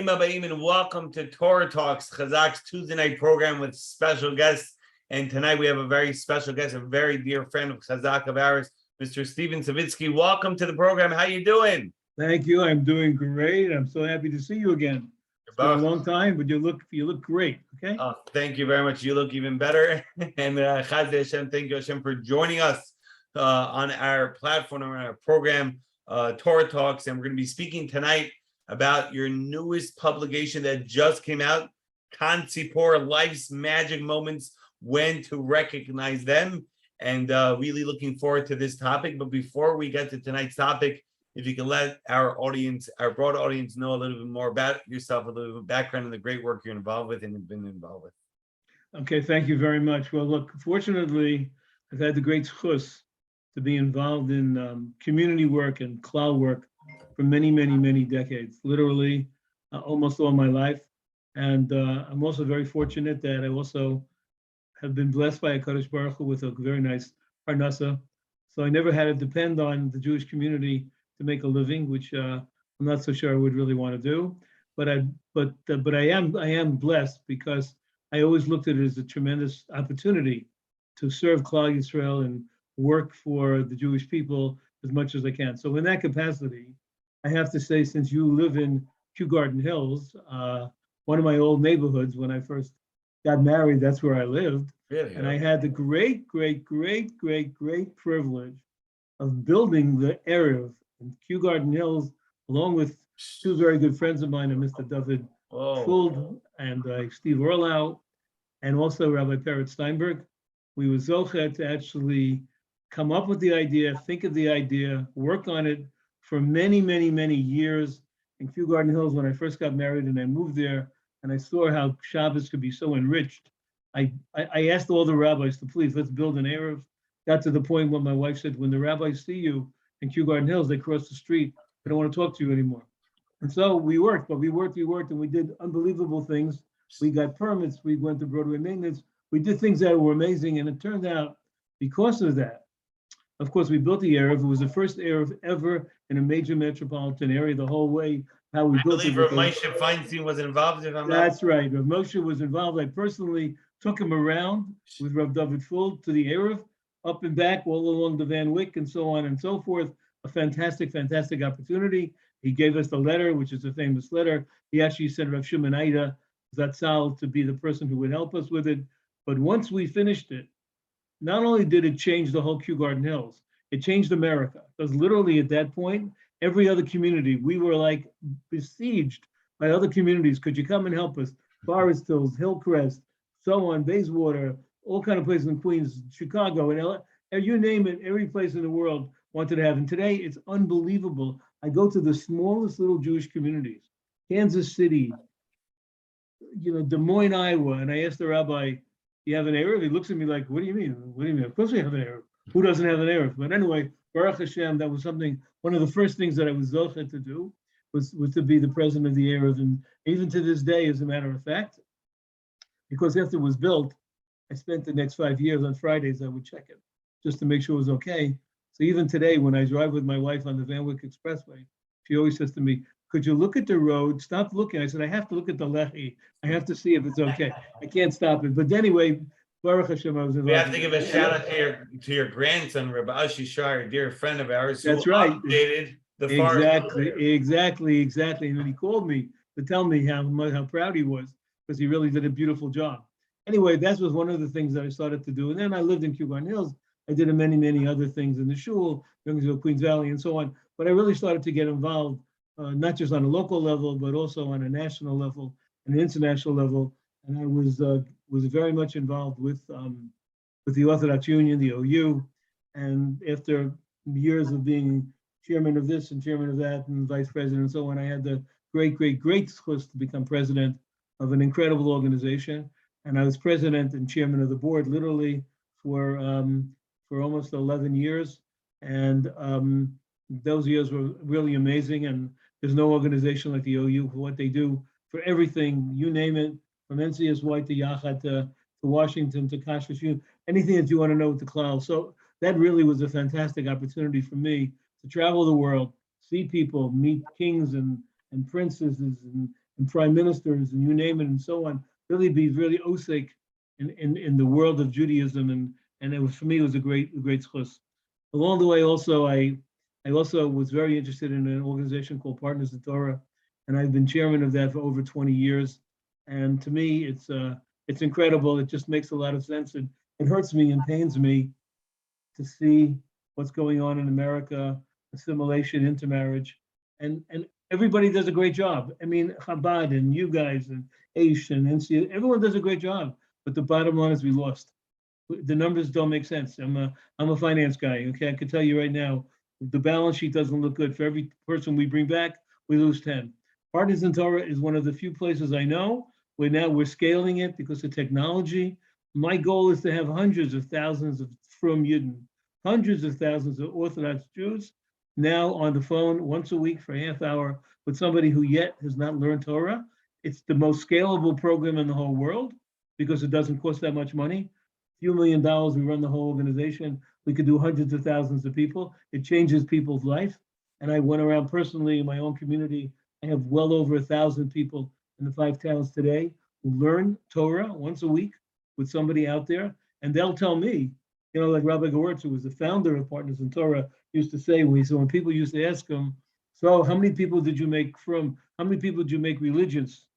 Abaim, and welcome to Torah Talks, Chazaq's Tuesday night program with special guests. And tonight we have a very special guest, a very dear friend of Chazaq of ours, Mr. Savitsky. Welcome to the program. How you doing? Thank you. I'm doing great. I'm so happy to see you again. It's been a long time, but you look great. Okay. Oh, thank you very much. You look even better. And Chazé Hashem, thank you Hashem for joining us on our platform, on our program, Torah Talks, and we're going to be speaking tonight about your newest publication that just came out, Kan Tzipor, Life's Magic Moments, When to Recognize Them. And really looking forward to this topic. But before we get to tonight's topic, if you can let our audience, our broad audience, know a little bit more about yourself, a little bit of background and the great work you're involved with and have been involved with. Okay, thank you very much. Well, look, fortunately, I've had the great chus to be involved in community work and klal work for many, many, many decades, literally almost all my life. And I'm also very fortunate that I also have been blessed by HaKadosh Baruch Hu with a very nice parnasa. So I never had to depend on the Jewish community to make a living, which I'm not so sure I would really want to do. But I am blessed because I always looked at it as a tremendous opportunity to serve Klal Yisrael and work for the Jewish people as much as I can. So in that capacity, I have to say, since you live in Kew Garden Hills, one of my old neighborhoods, when I first got married, that's where I lived. Really? And I had the great privilege of building the Erev in Kew Garden Hills, along with two very good friends of mine, Mr. David Fuld and Steve Orlau, and also Rabbi Peretz Steinberg. We were zochet to actually come up with the idea, think of the idea, work on it for many, many, many years in Kew Garden Hills. When I first got married and I moved there and I saw how Shabbos could be so enriched, I asked all the rabbis to please, let's build an Erev. Got to the point when my wife said, when the rabbis see you in Kew Garden Hills, they cross the street. They don't want to talk to you anymore. And so we worked, and we did unbelievable things. We got permits, we went to Broadway maintenance. We did things that were amazing. And it turned out, because of that, of course, we built the Erev. It was the first Erev ever in a major metropolitan area, the whole way how we built it. I believe Rav Moshe Feinstein was involved. That's right. Rav Moshe was involved. I personally took him around with Rav David Fuld to the Erev, up and back, all along the Van Wyck and so on and so forth. A fantastic opportunity. He gave us the letter, which is a famous letter. He actually sent Rav Shimon Aida Zatzal to be the person who would help us with it. But once we finished it, not only did it change the whole Kew Garden Hills, it changed America. Because literally at that point, every other community, we were like besieged by other communities. Could you come and help us? Forest Hills, Hillcrest, so on, Bayswater, all kind of places in Queens, Chicago, and LA, you name it, every place in the world wanted to have. And today it's unbelievable. I go to the smallest little Jewish communities, Kansas City, Des Moines, Iowa, and I asked the rabbi, you have an Erev? He looks at me like, what do you mean? What do you mean? Of course we have an Erev. Who doesn't have an Erev? But anyway, Baruch Hashem, that was one of the first things that I was zochet to do was to be the president of the Erev. And even to this day, as a matter of fact, because after it was built, I spent the next 5 years on Fridays, I would check it just to make sure it was okay. So even today, when I drive with my wife on the Van Wyck Expressway, she always says to me, could you look at the road? Stop looking. I said, I have to look at the lehi. I have to see if it's okay. I can't stop it. But anyway, Baruch Hashem, I was involved. We have to give a shout out to your grandson, Rabbi Ashi Shar, a dear friend of ours. That's right. Updated the exactly. And then he called me to tell me how proud he was because he really did a beautiful job. Anyway, that was one of the things that I started to do. And then I lived in Kew Garden Hills. I did many, many other things in the shul, Youngsville, Queens Valley, and so on. But I really started to get involved, not just on a local level, but also on a national level and an international level. And I was very much involved with the Orthodox Union, the OU. And after years of being chairman of this and chairman of that and vice president and so on, I had the great chance to become president of an incredible organization. And I was president and chairman of the board literally for almost 11 years. And those years were really amazing. And there's no organization like the OU for what they do for everything, you name it, from NCSY to Yachad to Washington to Kashrus, anything that you want to know with the Klal. So that really was a fantastic opportunity for me to travel the world, see people, meet kings and princesses and and prime ministers and you name it and so on, really be really osek in the world of Judaism. And it was, for me, it was a great zchus. Along the way, also, I also was very interested in an organization called Partners in Torah, and I've been chairman of that for over 20 years. And to me, it's incredible. It just makes a lot of sense. And it hurts me and pains me to see what's going on in America, assimilation, intermarriage, and everybody does a great job. I mean, Chabad and you guys and Aish and NC, everyone does a great job. But the bottom line is we lost. The numbers don't make sense. I'm a finance guy. Okay, I can tell you right now, the balance sheet doesn't look good. For every person we bring back, we lose 10. Partners in Torah is one of the few places I know where now we're scaling it because of technology. My goal is to have hundreds of thousands of Frum Yidden, hundreds of thousands of Orthodox Jews now on the phone once a week for a half hour with somebody who yet has not learned Torah. It's the most scalable program in the whole world because it doesn't cost that much money. A few $1 million, we run the whole organization. We could do hundreds of thousands of people. It changes people's life. And I went around personally in my own community. I have well over 1,000 people in the 5 towns today who learn Torah once a week with somebody out there. And they'll tell me, you know, like Rabbi Gewirtz, who was the founder of Partners in Torah, used to say, when people used to ask him, so how many people did you make how many people did you make religious?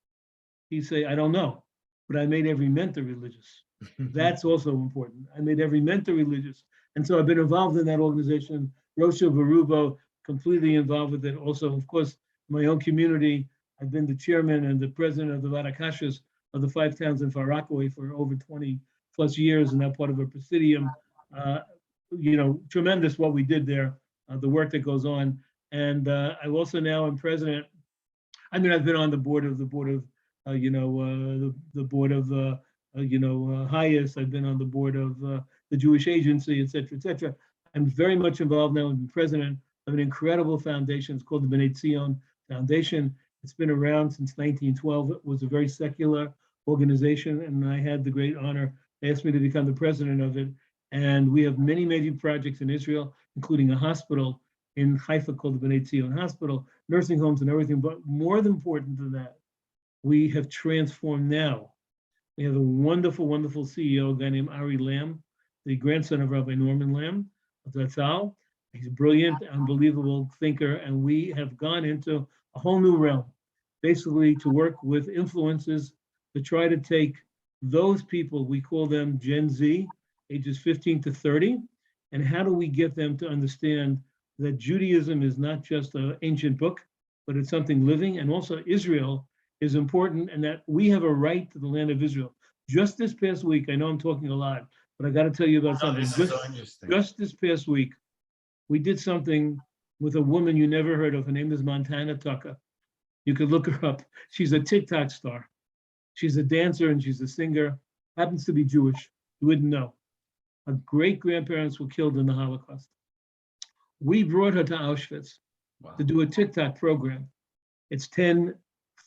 He'd say, I don't know, but I made every mentor religious. That's also important. I made every mentor religious. And so I've been involved in that organization, Rosh Barubo, completely involved with it. Also, of course, my own community, I've been the chairman and the president of the Varakashas of the 5 towns in Far Rockaway for over 20 plus years, and now part of a presidium. You know, tremendous what we did there, the work that goes on. And I also now am president. I mean, I've been on the board of Highest. I've been on the board of the Jewish Agency, et cetera, et cetera. I'm very much involved now. I'm president of an incredible foundation. It's called the B'nai Tzion Foundation. It's been around since 1912. It was a very secular organization, and I had the great honor. They asked me to become the president of it. And we have many major projects in Israel, including a hospital in Haifa called the B'nai Tzion Hospital, nursing homes and everything. But more than that, we have transformed now. We have a wonderful, wonderful CEO, a guy named Ari Lamb, the grandson of Rabbi Norman Lamb of Zatzal. He's a brilliant, unbelievable thinker, and we have gone into a whole new realm, basically to work with influences to try to take those people, we call them Gen Z, ages 15 to 30, and how do we get them to understand that Judaism is not just an ancient book, but it's something living, and also Israel is important, and that we have a right to the land of Israel. Just this past week, I know I'm talking a lot, but I got to tell you about something. Just this past week, we did something with a woman you never heard of. Her name is Montana Tucker. You could look her up. She's a TikTok star. She's a dancer and she's a singer, happens to be Jewish. You wouldn't know. Her great-grandparents were killed in the Holocaust. We brought her to Auschwitz to do a TikTok program. It's 10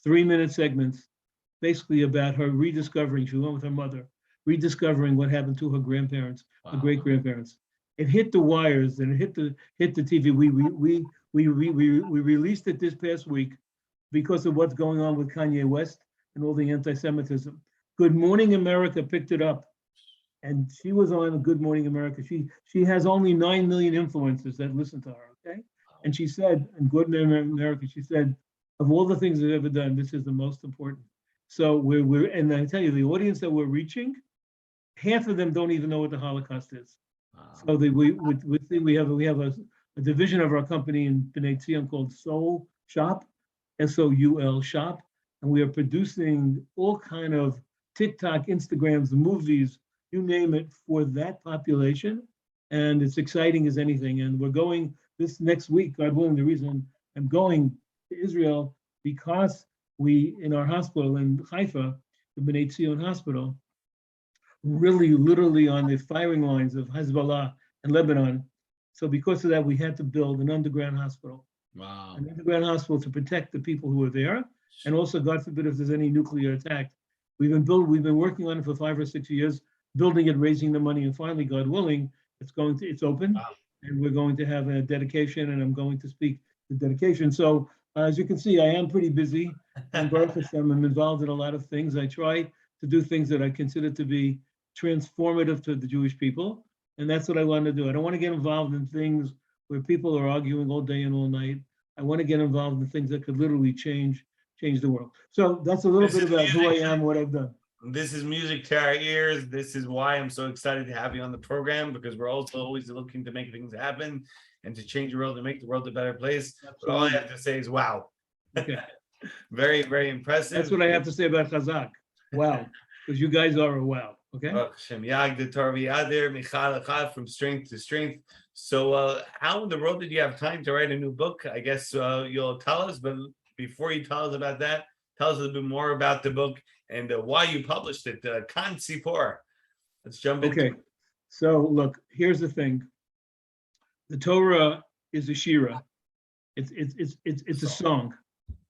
3-minute segments, basically about her rediscovering, she went with her mother, rediscovering what happened to her grandparents, her great-grandparents. It hit the wires and it hit the TV. We released it this past week because of what's going on with Kanye West and all the anti-Semitism. Good Morning America picked it up, and she was on Good Morning America. She has only 9 million influencers that listen to her, okay? And she said, in Good Morning America, she said, of all the things we've ever done, this is the most important. So and I tell you, the audience that we're reaching, half of them don't even know what the Holocaust is. So we have a division of our company in B'nai Tzion called Soul Shop, SOUL Shop, and we are producing all kind of TikTok, Instagrams, movies, you name it, for that population. And it's exciting as anything. And we're going this next week, God willing, the reason I'm going to Israel, because we, in our hospital in Haifa, the B'nai Tzion Hospital, really literally on the firing lines of Hezbollah and Lebanon. So because of that, we had to build an underground hospital. Wow. An underground hospital to protect the people who are there. And also, God forbid, if there's any nuclear attack. We've been working on it for 5 or 6 years, building it, raising the money, and finally, God willing, it's open. Wow. And we're going to have a dedication, and I'm going to speak the dedication. So As you can see, I am pretty busy. And Baruch Hashem, I'm involved in a lot of things. I try to do things that I consider to be transformative to the Jewish people. And that's what I want to do. I don't want to get involved in things where people are arguing all day and all night. I want to get involved in things that could literally change the world. So that's a little bit about who I am, what I've done. This is music to our ears. This is why I'm so excited to have you on the program, because we're also always looking to make things happen and to change the world and make the world a better place. But all I have to say is wow. Okay. Very, very impressive. That's what I have to say about Chazaq. Wow. Because you guys are a wow. Okay. From strength to strength. So how in the world did you have time to write a new book? I guess you'll tell us, but before you tell us about that, tell us a little bit more about the book and why you published it. Kan Sipor. Let's jump in. Okay. So look, here's the thing. The Torah is a shira. It's a song.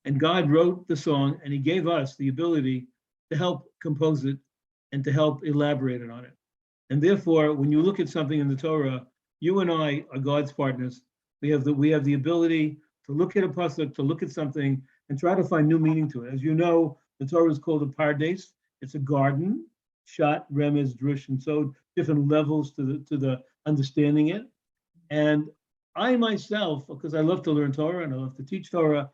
And God wrote the song and he gave us the ability to help compose it and to help elaborate on it. And therefore, when you look at something in the Torah, you and I are God's partners. We have the ability to look at a pasuk, to look at something and try to find new meaning to it. As you know, the Torah is called a pardes. It's a garden, shat, remez, drush, and so different levels to the understanding it. And I myself, because I love to learn Torah and I love to teach Torah,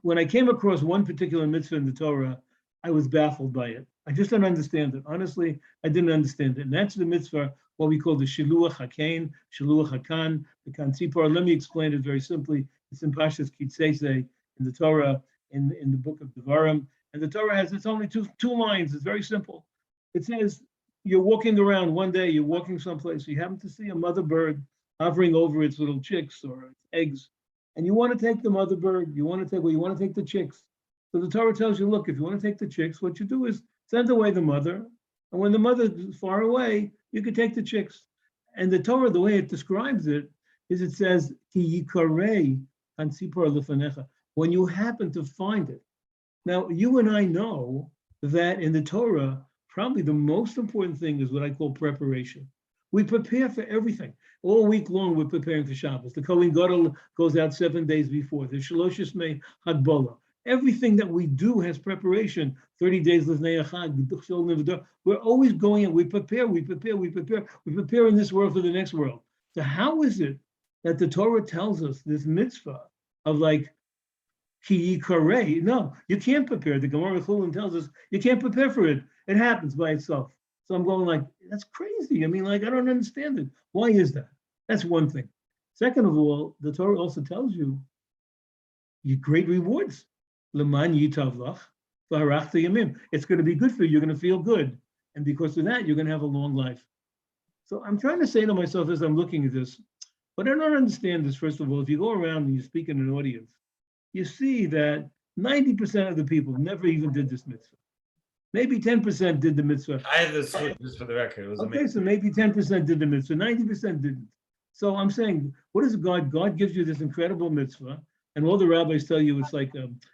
when I came across one particular mitzvah in the Torah, I was baffled by it. I just don't understand it. Honestly, I didn't understand it. And that's the mitzvah, what we call the Shiluach HaKain, Shiluach HaKan, the Kan Sipor. Let me explain it very simply. It's in Pashas Kitzese in the Torah, in the book of Devarim. And the Torah has, it's only two lines. It's very simple. It says, you're walking around one day, you're walking someplace, you happen to see a mother bird hovering over its little chicks or its eggs. And you want to take the mother bird, you want to take the chicks. So the Torah tells you, look, if you want to take the chicks, what you do is send away the mother. And when the mother is far away, you can take the chicks. And the Torah, the way it describes it, is it says, Ki yikarei kan sipor lefanecha, when you happen to find it. Now, you and I know that in the Torah, probably the most important thing is what I call preparation. We prepare for everything. All week long, we're preparing for Shabbos. The Kohen Gadol goes out 7 days before. The Shalosh Yismei Hagbola. Everything that we do has preparation. 30 days Lifnei Chag. We're always going and we prepare in this world for the next world. So how is it that the Torah tells us this mitzvah of like, Ki yikarei? No, you can't prepare. The Gemara Chulin tells us you can't prepare for it. It happens by itself. So I'm going like, that's crazy. I mean, like, I don't understand it. Why is that? That's one thing. Second of all, the Torah also tells you great rewards. Leman yitav lach v'harachta yamim. It's going to be good for you. You're going to feel good. And because of that, you're going to have a long life. So I'm trying to say to myself as I'm looking at this, but I don't understand this, first of all. If you go around and you speak in an audience, you see that 90% of the people never even did this mitzvah. Maybe 10% did the mitzvah. I had this just for the record. It was okay, amazing. so maybe 10% did the mitzvah, 90% didn't. So I'm saying, what is God? God gives you this incredible mitzvah, and all the rabbis tell you it's like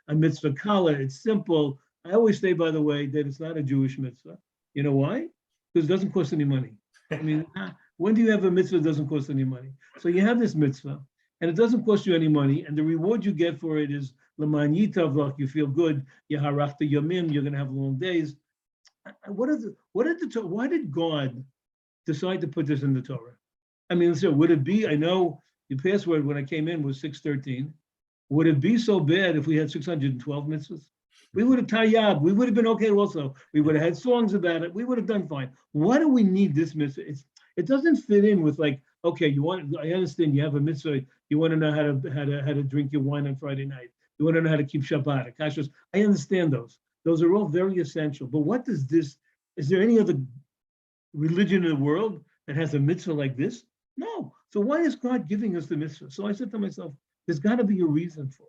a mitzvah kala, it's simple. I always say, by the way, that it's not a Jewish mitzvah. You know why? Because it doesn't cost any money. I mean, when do you have a mitzvah that doesn't cost any money? So you have this mitzvah, and it doesn't cost you any money, and the reward you get for it is L'man yitav lach, you feel good. Yeharachta yamim, you're going to have long days. Why did God decide to put this in the Torah? I mean, so would it be? I know the password when I came in was 613. Would it be so bad if we had 612 mitzvahs? We would have tayyab. We would have been okay. Also, we would have had songs about it. We would have done fine. Why do we need this mitzvah? It doesn't fit in with like, okay, I understand you have a mitzvah. You want to know how to drink your wine on Friday night. You want to know how to keep Shabbat, kashrus. I understand those. Those are all very essential. But what does this? Is there any other religion in the world that has a mitzvah like this? No. So why is God giving us the mitzvah? So I said to myself, there's got to be a reason for it.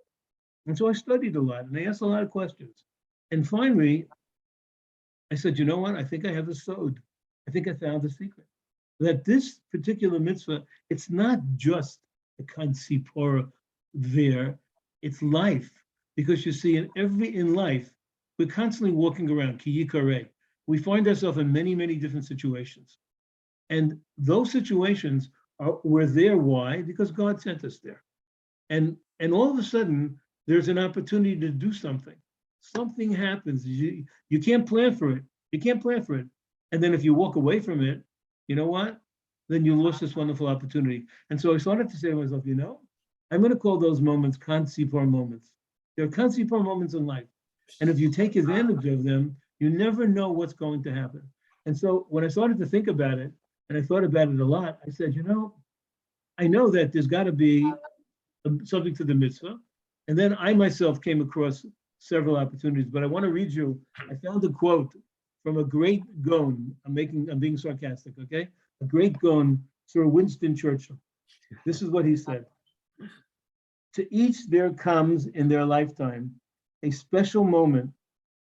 And so I studied a lot and I asked a lot of questions. And finally, I said, you know what? I think I have a sod. I think I found the secret. That this particular mitzvah, it's not just a kan sipor there, it's life. Because you see, in life, we're constantly walking around, ki yikarei. We find ourselves in many, many different situations. And those situations were there, why? Because God sent us there. And all of a sudden, there's an opportunity to do something. Something happens. You can't plan for it. You can't plan for it. And then if you walk away from it, you know what? Then you lose this wonderful opportunity. And so I started to say to myself, I'm going to call those moments Kansipor moments. They're Kansipor moments in life. And if you take advantage of them, you never know what's going to happen. And so when I started to think about it, and I thought about it a lot, I said, I know that there's got to be something to the mitzvah. And then I myself came across several opportunities, but I want to read you, I found a quote from a great Gaon. I'm being sarcastic, okay? A great Gaon, Sir Winston Churchill. This is what he said. To each there comes in their lifetime a special moment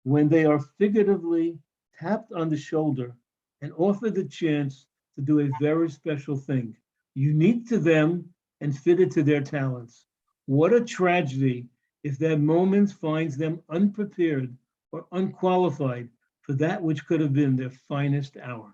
when they are figuratively tapped on the shoulder and offered the chance to do a very special thing, unique to them and fitted to their talents. What a tragedy if that moment finds them unprepared or unqualified for that which could have been their finest hour.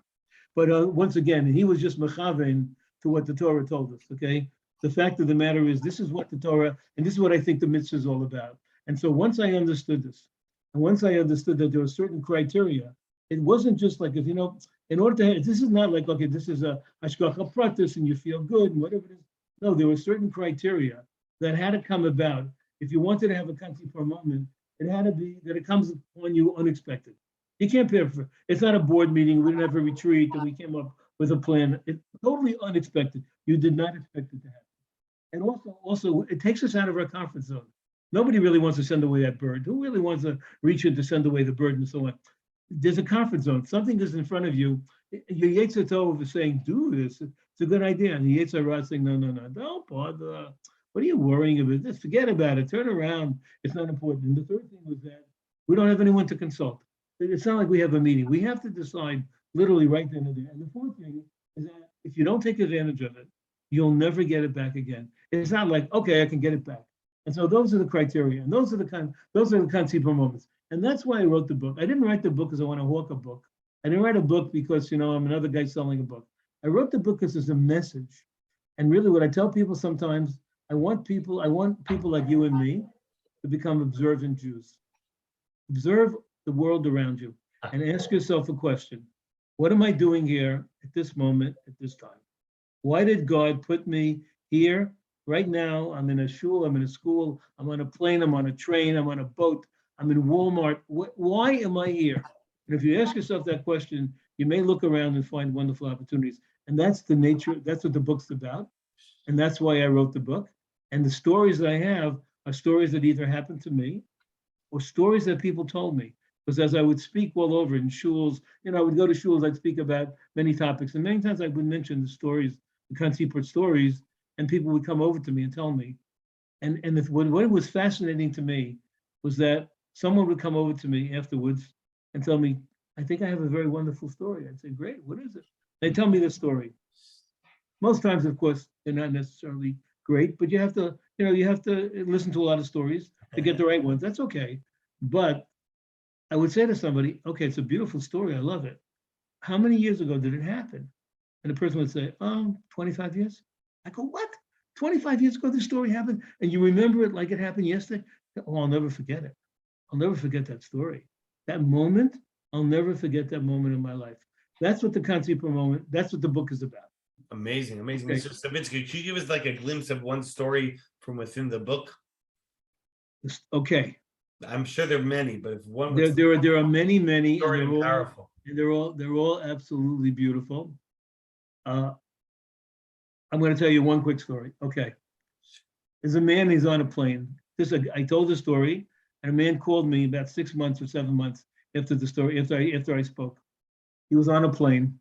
But once again, he was just mechaven to what the Torah told us, okay? The fact of the matter is, this is what the Torah, and this is what I think the mitzvah is all about. And so once I understood this, and once I understood that there were certain criteria, it wasn't just like, if in order to have, this is not like, okay, this is a hashgacha pratis and you feel good and whatever it is. No, there were certain criteria that had to come about. If you wanted to have a country for a moment, it had to be that it comes upon you unexpected. You can't pay for it. It's not a board meeting. We didn't have a retreat and we came up with a plan. It's totally unexpected. You did not expect it to happen. And also, it takes us out of our comfort zone. Nobody really wants to send away that bird. Who really wants to reach in to send away the bird and so on? There's a comfort zone. Something is in front of you. Your Yetzer Tov is saying, do this. It's a good idea. And the Yetzer Hara is saying, no, don't bother. What are you worrying about? Just forget about it. Turn around. It's not important. And the third thing was that we don't have anyone to consult. It's not like we have a meeting. We have to decide literally right then and there. And the fourth thing is that if you don't take advantage of it, you'll never get it back again. It's not like, okay, I can get it back. And so those are the criteria, and those are the Kansipor moments. And that's why I wrote the book. I didn't write the book because I want to hawk a book. I didn't write a book because, I'm another guy selling a book. I wrote the book because it's a message. And really what I tell people sometimes, I want people like you and me to become observant Jews. Observe the world around you and ask yourself a question. What am I doing here at this moment, at this time? Why did God put me here? Right now, I'm in a shul, I'm in a school, I'm on a plane, I'm on a train, I'm on a boat, I'm in Walmart. Why am I here? And if you ask yourself that question, you may look around and find wonderful opportunities. And that's the nature, that's what the book's about. And that's why I wrote the book. And the stories that I have are stories that either happened to me or stories that people told me. Because as I would speak all over in shuls, I would go to shuls, I'd speak about many topics. And many times I would mention the stories, the Kansipor stories, and people would come over to me and tell me. And what was fascinating to me was that someone would come over to me afterwards and tell me, I think I have a very wonderful story. I'd say, great, what is it? They tell me the story. Most times, of course, they're not necessarily great, but you have to listen to a lot of stories to get the right ones. That's okay. But I would say to somebody, okay, it's a beautiful story. I love it. How many years ago did it happen? And the person would say, 25 years. I go, what? 25 years ago, this story happened? And you remember it like it happened yesterday? Oh, I'll never forget it. I'll never forget that story. That moment, I'll never forget that moment in my life. That's what the Kansipor moment, that's what the book is about. Amazing. Okay. Mr. Savitsky, could you give us like a glimpse of one story from within the book? Okay. I'm sure there are many, but if one there are many, and they're powerful. They're all absolutely beautiful. I'm going to tell you one quick story. Okay. There's a man, he's on a plane. I told the story, and a man called me about 6 months or 7 months after the story, after I spoke. He was on a plane,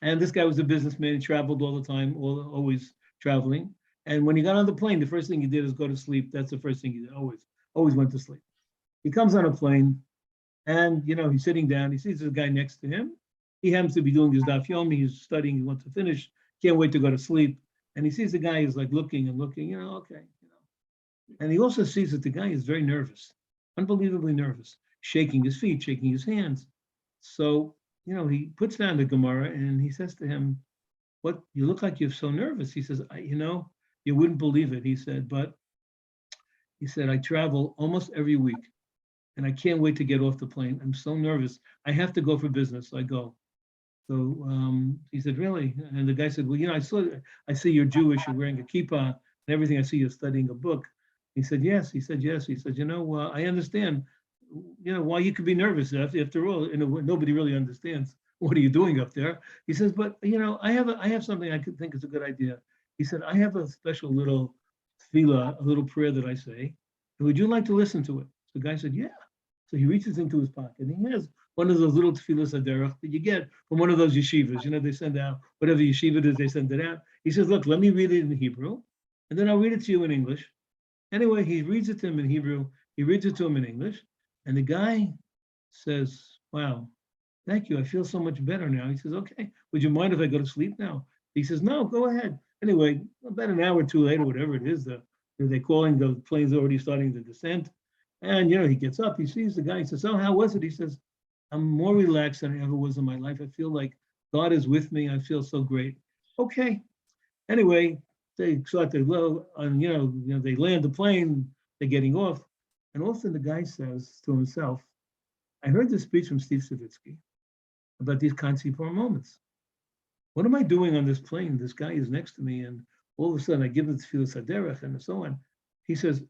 and this guy was a businessman. He traveled all the time, always traveling. And when he got on the plane, the first thing he did is go to sleep. That's the first thing he did, always went to sleep. He comes on a plane, and he's sitting down. He sees this guy next to him. He happens to be doing his daf yomi. He's studying. He wants to finish. Can't wait to go to sleep. And he sees the guy is like looking and looking. Okay. And he also sees that the guy is very nervous, unbelievably nervous, shaking his feet, shaking his hands. So he puts down the Gemara and he says to him, "What? You look like you're so nervous." He says, "You wouldn't believe it." He said, "But He said, I travel almost every week and I can't wait to get off the plane. I'm so nervous. I have to go for business. So I go. So he said, really? And the guy said, well, I see you're Jewish, you're wearing a kippah and everything. I see you're studying a book. He said, yes. He said, yes. He said, I understand, why you could be nervous. After all, nobody really understands. What are you doing up there? He says, but, I have something I could think is a good idea. He said, I have a special little tefillah, a little prayer that I say. And would you like to listen to it? So the guy said, yeah. So he reaches into his pocket and he has one of those little tefillas haderech that you get from one of those yeshivas. They send out, whatever yeshiva it is, they send it out. He says, look, let me read it in Hebrew, and then I'll read it to you in English. Anyway, he reads it to him in Hebrew, he reads it to him in English, and the guy says, wow, thank you, I feel so much better now. He says, okay, would you mind if I go to sleep now? He says, no, go ahead. Anyway, about an hour or two later, whatever it is, they're calling, the plane's already starting the descent. And, he gets up, he sees the guy, he says, oh, how was it? He says, I'm more relaxed than I ever was in my life. I feel like God is with me. I feel so great. Okay. Anyway, they start to go, and they land the plane, they're getting off. And all of a sudden the guy says to himself, I heard this speech from Steve Savitsky about these Kanzipor moments. What am I doing on this plane? This guy is next to me, and all of a sudden I give it to Tefillah Saderech and so on. He says,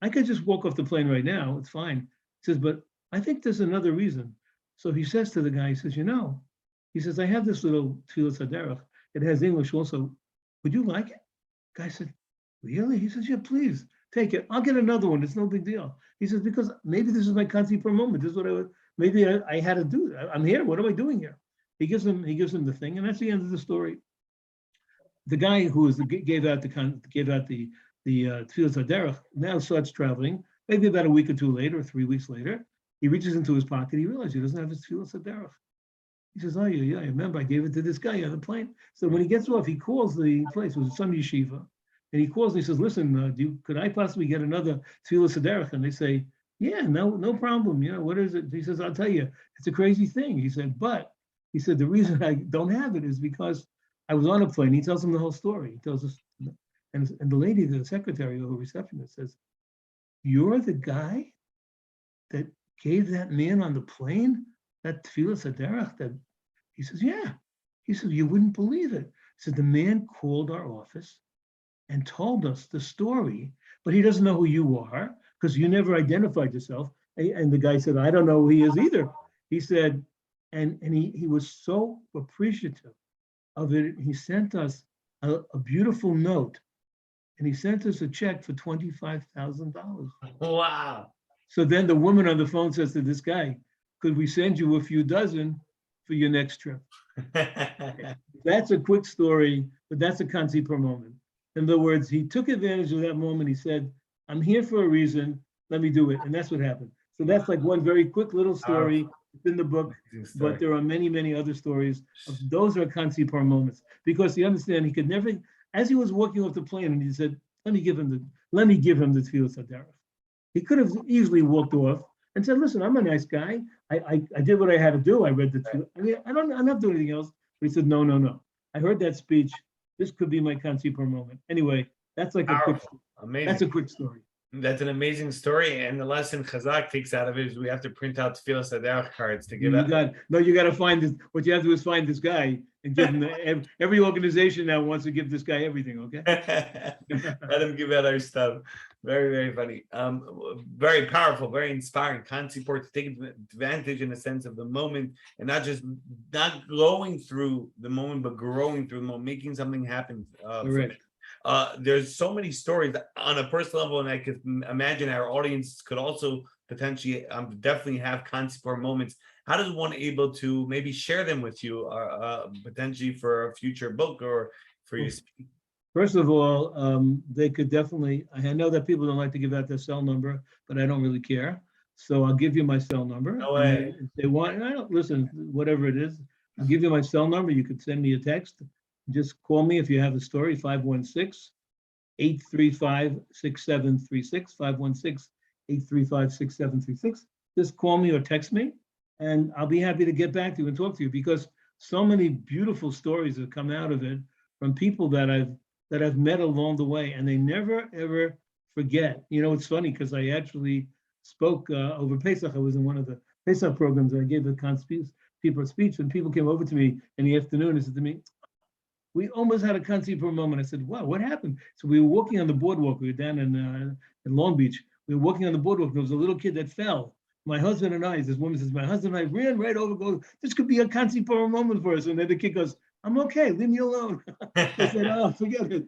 I could just walk off the plane right now. It's fine. He says, but I think there's another reason. So he says to the guy, he says, he says, I have this little Tefillah Saderech. It has English also. Would you like it? The guy said, really? He says, yeah, please take it. I'll get another one. It's no big deal. He says, because maybe this is my Kanzipor moment. This is what I had to do. I'm here. What am I doing here? He gives him the thing, and that's the end of the story. The guy who gave out the Tefillah Saderech now starts traveling. Maybe about a week or two later, or 3 weeks later, he reaches into his pocket. He realizes he doesn't have his Tefillah Saderech. He says, oh, yeah, I remember I gave it to this guy on the plane. So when he gets off, he calls the place. It was some yeshiva. And he calls and he says, listen, could I possibly get another Tefillah Saderech? And they say, yeah, no problem. What is it? He says, I'll tell you, it's a crazy thing. He said, but the reason I don't have it is because I was on a plane. He tells him the whole story. He tells us, and the lady, the secretary or the receptionist says, you're the guy that gave that man on the plane that Tefillah Saderech? That he says, yeah. He said, you wouldn't believe it. He said, the man called our office and told us the story, but he doesn't know who you are because you never identified yourself. And the guy said, I don't know who he is either. He said, and he was so appreciative of it. He sent us a beautiful note, and he sent us a check for $25,000. Wow. So then the woman on the phone says to this guy, could we send you a few dozen for your next trip? That's a quick story, but that's a Kanzipor moment. In other words, he took advantage of that moment. He said, I'm here for a reason, let me do it. And that's what happened. So that's like one very quick little story. It's in the book, but there are many, many other stories. Those are Kanzipor moments. Because you understand, he could never, as he was walking off the plane, and he said, let me give him the Tefillah Saderech. He could have easily walked off and said, listen, I'm a nice guy. I did what I had to do. I read the Tefillah. I mean, I'm not doing anything else. But he said, no. I heard that speech. This could be my Kanzipor moment. Anyway, that's like that's a quick story. That's an amazing story. And the lesson Chazaq takes out of it is we have to print out Tefillah Saderech cards to give out. You got to find this. What you have to do is find this guy and give him every organization now wants to give this guy everything, okay? Let him give out our stuff. Very, very funny. Very powerful, very inspiring. Kanzipor to take advantage in a sense of the moment and not going through the moment, but growing through the moment, making something happen. There's so many stories on a personal level, and I could imagine our audience could also potentially definitely have Kanzipor moments. How does one able to maybe share them with you potentially for a future book or for your speaking? First of all, they could definitely, I know that people don't like to give out their cell number, but I don't really care. So I'll give you my cell number. No way. If they want, I don't listen, whatever it is, I'll give you my cell number. You could send me a text. Just call me if you have a story, 516-835-6736, 516-835-6736. Just call me or text me, and I'll be happy to get back to you and talk to you, because so many beautiful stories have come out of it from people that I've met along the way, and they never ever forget. You know, it's funny because I actually spoke over Pesach. I was in one of the Pesach programs and I gave people a speech, and people came over to me in the afternoon and said to me, we almost had a conceit for a moment. I said, wow, what happened? So we were walking on the boardwalk. We were down in Long Beach. We were walking on the boardwalk. There was a little kid that fell. My husband and I, this woman says, my husband and I ran right over, go, this could be a conceit for a moment for us. And then the kid goes, I'm okay, leave me alone. I said, oh, forget it.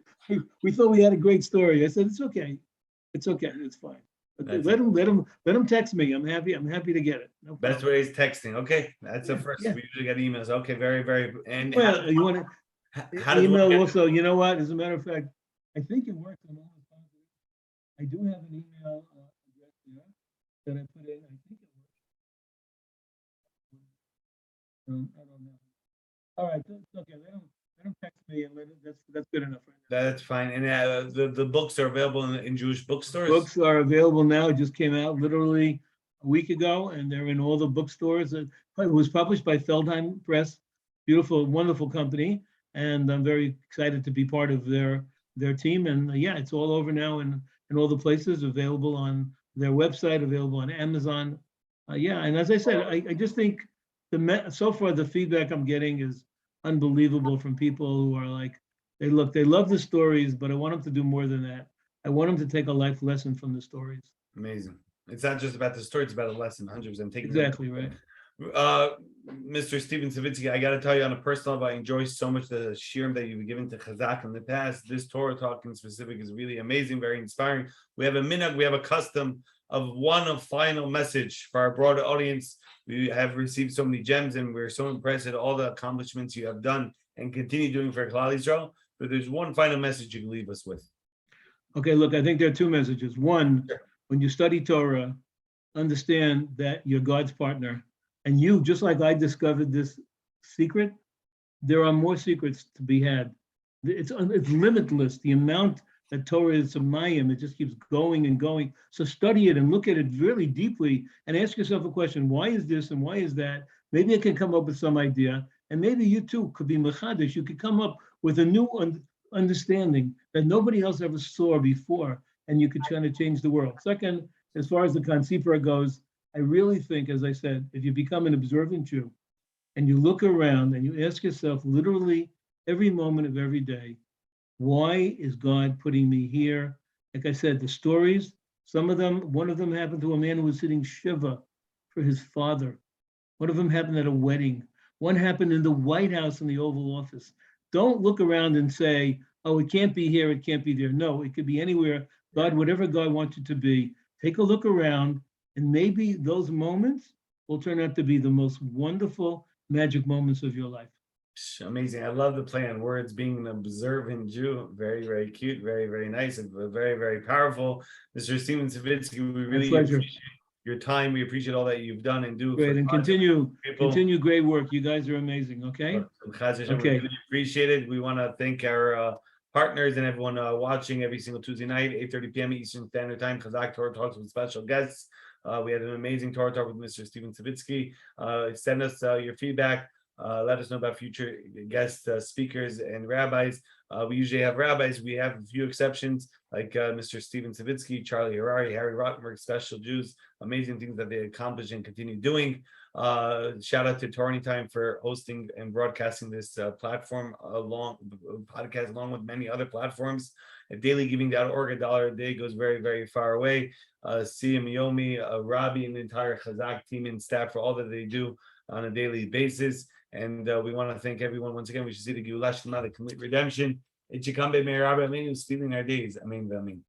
We thought we had a great story. I said, it's okay. It's okay, it's fine. But let him text me. I'm happy to get it. No problem. Best way is texting. Okay, that's the first. Yeah. We usually get emails. Okay, very, very. And Well, you want to how does email one get- also, you know what, as a matter of fact, I think it works on all the times. I do have an email address there that I put in. I think it works. I don't know. All right, it's okay. Let them text me, and that's good enough right now. That's fine. And the books are available in Jewish bookstores. Books are available now. It just came out literally a week ago, and they're in all the bookstores. It was published by Feldheim Press, beautiful, wonderful company, and I'm very excited to be part of their team. And yeah, it's all over now in all the places, available on their website, available on Amazon. Yeah, and as I said, I just think so far the feedback I'm getting is unbelievable from people who are like, they love the stories, but I want them to do more than that. I want them to take a life lesson from the stories. Amazing. It's not just about the story; it's about a lesson. 100%. Exactly right. Mr. Steven Savitsky, I got to tell you on a personal level, I enjoy so much the shiurim that you've given to Chazaq in the past. This Torah talk in specific is really amazing, very inspiring. We have a minhag, we have a custom of one final message for our broader audience. We have received so many gems, and we're so impressed at all the accomplishments you have done and continue doing for Klal Yisrael. But there's one final message you can leave us with. Okay, look, I think there are two messages. One, when you study Torah, understand that you're God's partner. And you, just like I discovered this secret, there are more secrets to be had. It's limitless, the amount that Torah is a mayim. It just keeps going and going. So study it and look at it really deeply and ask yourself a question. Why is this and why is that? Maybe I can come up with some idea. And maybe you too could be mechadish. You could come up with a new understanding that nobody else ever saw before, and you could try to change the world. Second, as far as the Kansipra goes, I really think, as I said, if you become an observant Jew and you look around and you ask yourself literally every moment of every day, why is God putting me here? Like I said, the stories, some of them, one of them happened to a man who was sitting Shiva for his father. One of them happened at a wedding. One happened in the White House in the Oval Office. Don't look around and say, oh, it can't be here, it can't be there. No, it could be anywhere. God, whatever God wants it to be, take a look around, and maybe those moments will turn out to be the most wonderful, magic moments of your life. Amazing. I love the play on words, being an observant Jew. Very, very cute, very, very nice, and very, very powerful. Mr. Steven Savitsky, we really appreciate your time. We appreciate all that you've done and do. Great, and continue great work. You guys are amazing, okay? Okay. We really appreciate it. We want to thank our partners and everyone watching every single Tuesday night, 8:30 p.m. Eastern Standard Time. Chazaq Torah Talks with special guests. We had an amazing Torah Talk with Mr. Steven Savitsky. Send us your feedback. Let us know about future guest speakers and rabbis. We usually have rabbis. We have a few exceptions, like Mr. Steven Savitsky, Charlie Harari, Harry Rottenberg, special Jews, amazing things that they accomplish and continue doing. Shout out to Torah Anytime for hosting and broadcasting this podcast along with many other platforms. At dailygiving.org, $1 a day goes very, very far away. Siyam Yomi, Robbie, and the entire Chazaq team and staff for all that they do on a daily basis. And we want to thank everyone once again. We should see the Geulah Shlema, the complete redemption. It should come by Meir Rabbi Aleinu, stealing our days. Amen. Amen.